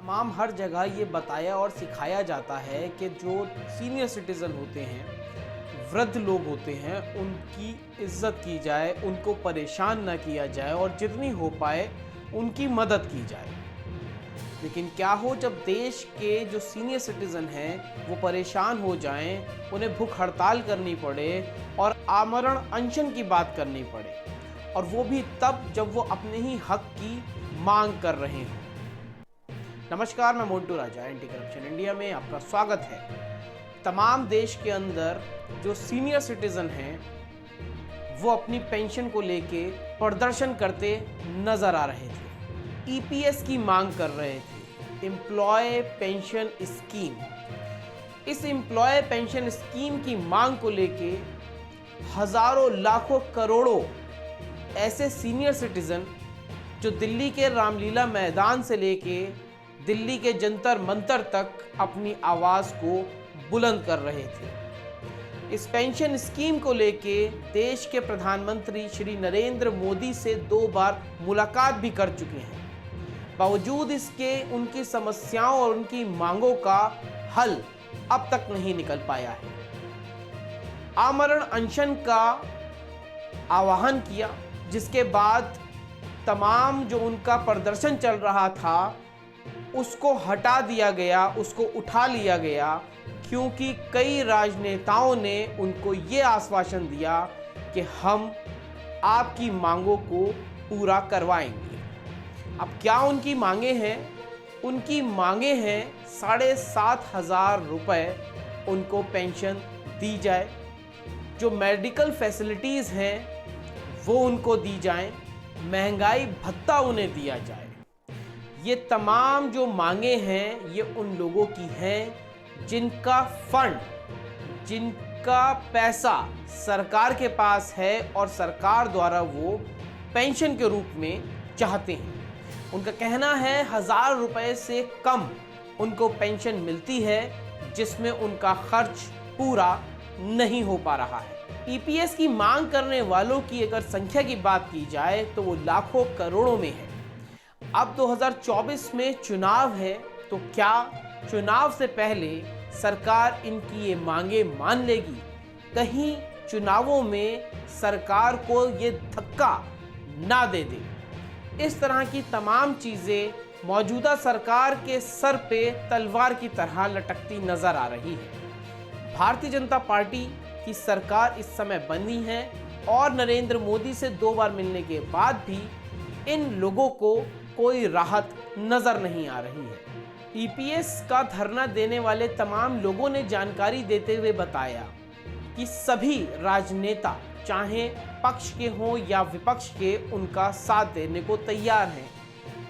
तमाम हर जगह ये बताया और सिखाया जाता है कि जो सीनियर सिटीज़न होते हैं, वृद्ध लोग होते हैं, उनकी इज्जत की जाए, उनको परेशान ना किया जाए और जितनी हो पाए उनकी मदद की जाए। लेकिन क्या हो जब देश के जो सीनियर सिटीज़न हैं वो परेशान हो जाएं, उन्हें भूख हड़ताल करनी पड़े और आमरण अनशन की बात करनी पड़े, और वो भी तब जब वो अपने ही हक की मांग कर रहे हों। नमस्कार, मैं मोन्टू राजा, एंटी करप्शन इंडिया में आपका स्वागत है। तमाम देश के अंदर जो सीनियर सिटीज़न हैं वो अपनी पेंशन को लेके प्रदर्शन करते नजर आ रहे थे। ईपीएस की मांग कर रहे थे, एम्प्लॉय पेंशन स्कीम। इस एम्प्लॉय पेंशन स्कीम की मांग को लेके हजारों लाखों करोड़ों ऐसे सीनियर सिटीज़न जो दिल्ली के रामलीला मैदान से लेके दिल्ली के जंतर मंतर तक अपनी आवाज़ को बुलंद कर रहे थे। इस पेंशन स्कीम को लेके देश के प्रधानमंत्री श्री नरेंद्र मोदी से 2 बार मुलाकात भी कर चुके हैं। बावजूद इसके उनकी समस्याओं और उनकी मांगों का हल अब तक नहीं निकल पाया है। आमरण अनशन का आह्वान किया, जिसके बाद तमाम जो उनका प्रदर्शन चल रहा था उसको हटा दिया गया, उसको उठा लिया गया, क्योंकि कई राजनेताओं ने उनको ये आश्वासन दिया कि हम आपकी मांगों को पूरा करवाएंगे। अब क्या उनकी मांगे हैं? उनकी मांगे हैं 7,500 रुपये उनको पेंशन दी जाए, जो मेडिकल फैसिलिटीज़ हैं वो उनको दी जाएं, महंगाई भत्ता उन्हें दिया जाए। ये तमाम जो मांगे हैं ये उन लोगों की हैं जिनका फंड, जिनका पैसा सरकार के पास है और सरकार द्वारा वो पेंशन के रूप में चाहते हैं। उनका कहना है 1,000 रुपये से कम उनको पेंशन मिलती है, जिसमें उनका खर्च पूरा नहीं हो पा रहा है। ईपीएस की मांग करने वालों की अगर संख्या की बात की जाए तो वो लाखों करोड़ों में है। अब 2024 में चुनाव है, तो क्या चुनाव से पहले सरकार इनकी ये मांगे मान लेगी? कहीं चुनावों में सरकार को ये धक्का ना दे दे। इस तरह की तमाम चीज़ें मौजूदा सरकार के सर पे तलवार की तरह लटकती नजर आ रही है। भारतीय जनता पार्टी की सरकार इस समय बनी है और नरेंद्र मोदी से 2 बार मिलने के बाद भी इन लोगों को कोई राहत नजर नहीं आ रही है। ईपीएस का धरना देने वाले तमाम लोगों ने जानकारी देते हुए बताया कि सभी राजनेता, चाहे पक्ष के हों या विपक्ष के, उनका साथ देने को तैयार हैं,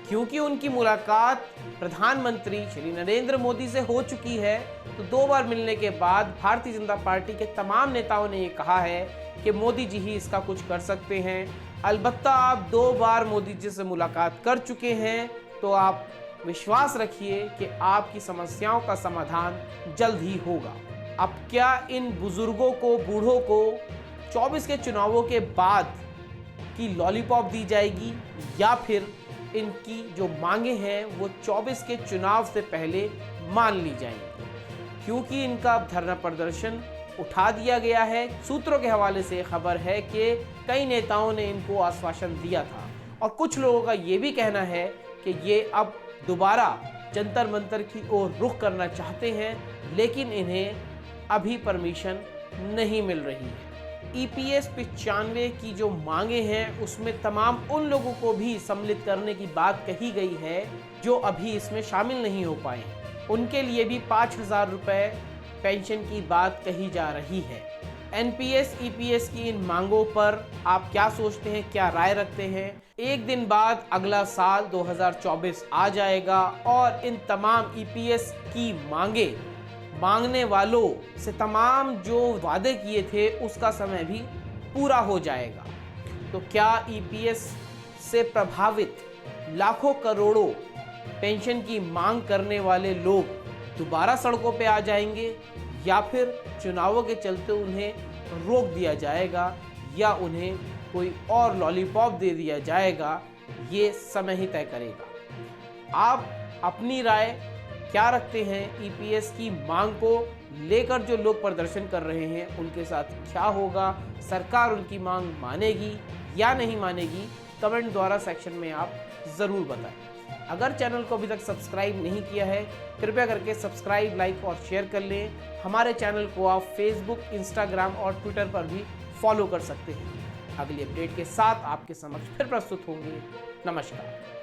क्योंकि उनकी मुलाकात प्रधानमंत्री श्री नरेंद्र मोदी से हो चुकी है। तो 2 बार मिलने के बाद भारतीय जनता पार्टी के तमाम नेताओं ने ये कहा है कि मोदी जी ही इसका कुछ कर सकते हैं। अलबत्ता आप 2 बार मोदी जी से मुलाकात कर चुके हैं, तो आप विश्वास रखिए कि आपकी समस्याओं का समाधान जल्द ही होगा। अब क्या इन बुजुर्गों को, बूढ़ों को 24 के चुनावों के बाद की लॉलीपॉप दी जाएगी, या फिर इनकी जो मांगे हैं वो 24 के चुनाव से पहले मान ली जाएंगी? क्योंकि इनका अब धरना प्रदर्शन उठा दिया गया है। सूत्रों के हवाले से खबर है कि कई नेताओं ने इनको आश्वासन दिया था, और कुछ लोगों का ये भी कहना है कि ये अब दोबारा जंतर मंतर की ओर रुख करना चाहते हैं, लेकिन इन्हें अभी परमिशन नहीं मिल रही है। ईपीएस 95 की जो मांगे हैं उसमें तमाम उन लोगों को भी सम्मिलित करने की बात कही गई है जो अभी इसमें शामिल नहीं हो पाए। उनके लिए भी 5,000 रुपये पेंशन की बात कही जा रही है। एनपीएस ईपीएस की इन मांगों पर आप क्या सोचते हैं, क्या राय रखते हैं? एक दिन बाद अगला साल 2024 आ जाएगा और इन तमाम ईपीएस की मांगने वालों से तमाम जो वादे किए थे उसका समय भी पूरा हो जाएगा। तो क्या ईपीएस से प्रभावित लाखों करोड़ों पेंशन की मांग करने वाले लोग दोबारा सड़कों पे आ जाएंगे, या फिर चुनावों के चलते उन्हें रोक दिया जाएगा, या उन्हें कोई और लॉलीपॉप दे दिया जाएगा? ये समय ही तय करेगा। आप अपनी राय क्या रखते हैं ईपीएस की मांग को लेकर। जो लोग प्रदर्शन कर रहे हैं उनके साथ क्या होगा, सरकार उनकी मांग मानेगी या नहीं मानेगी, कमेंट द्वारा सेक्शन में आप ज़रूर बताएं। अगर चैनल को अभी तक सब्सक्राइब नहीं किया है कृपया करके सब्सक्राइब, लाइक और शेयर कर लें। हमारे चैनल को आप फेसबुक, इंस्टाग्राम और ट्विटर पर भी फॉलो कर सकते हैं। अगली अपडेट के साथ आपके समक्ष फिर प्रस्तुत होंगे। नमस्कार।